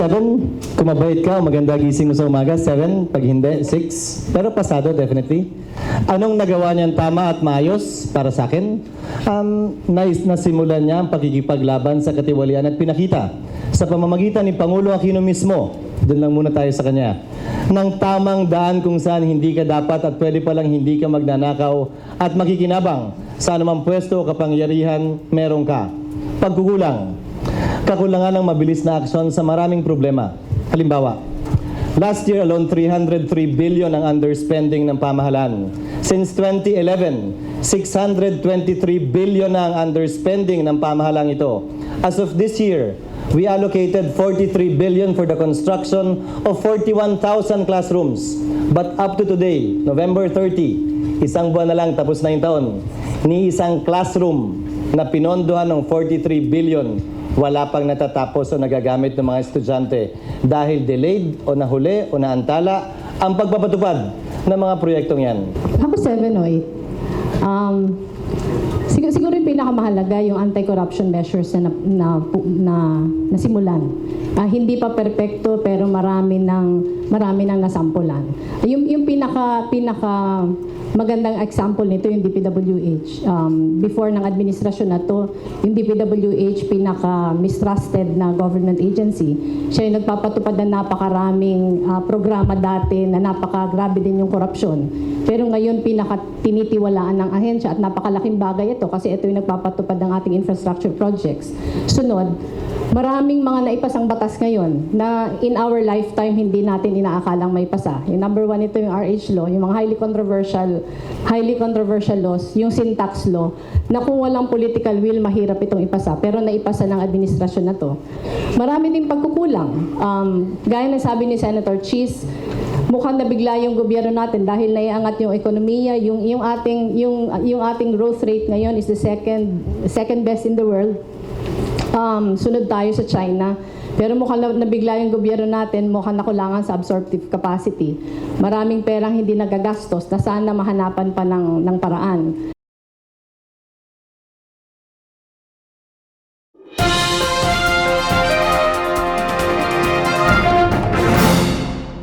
7, kung mabait ka, maganda gising mo sa umaga. 7, pag hindi, 6. Pero pasado, definitely. Anong nagawa niyang tama at maayos para sa akin? Nasimulan niya ang pagkikipaglaban sa katiwalian at pinakita sa pamamagitan ni Pangulo Aquino mismo, doon lang muna tayo sa kanya, ng tamang daan kung saan hindi ka dapat at pwede palang hindi ka magnanakaw at makikinabang sa anumang pwesto o kapangyarihan meron ka. Pagkukulang, kakulangan ng mabilis na aksyon sa maraming problema. Halimbawa, last year alone, 303 billion ang underspending ng pamahalaan. Since 2011, 623 billion na ang underspending ng pamahalang ito. As of this year, we allocated 43 billion for the construction of 41,000 classrooms. But up to today, November 30, isang buwan na lang tapos na yung taon, ni isang classroom na pinondohan ng 43 billion, wala pang natatapos o nagagamit ng mga estudyante dahil delayed o nahuli o naantala ang pagpapatupad ng mga proyektong yan. Ako 7 o 8. Siguro yung pinakamahalaga yung anti-corruption measures na nasimulan. Hindi pa perpekto pero marami nang nasampulan. Yung pinaka magandang example nito yung DPWH. Before ng administrasyon na to, yung DPWH pinaka-mistrusted na government agency. Siya yung nagpapatupad na napakaraming programa dati na napakagrabe din yung korupsyon. Pero ngayon pinaka-tinitiwalaan ng ahensya at napakalaking bagay ito kasi ito yung nagpapatupad ng ating infrastructure projects. Sunod, maraming mga naipasang batas ngayon na in our lifetime hindi natin inaakalang may pasa. Yung number 1 ito yung RH law, yung mga highly controversial laws, yung syntax law, na kung walang political will, mahirap itong ipasa. Pero naipasa ng administrasyon na to. Marami ding pagkukulang. Gaya na sabi ni Senator Cheese, mukhang nabigla yung gobyerno natin dahil naiangat yung ekonomiya, yung ating growth rate ngayon is the second best in the world. Sunod tayo sa China. Pero mukhang nabigla yung gobyerno natin, mukhang nakulangan sa absorptive capacity. Maraming perang hindi nagagastos na sana mahanapan pa ng paraan.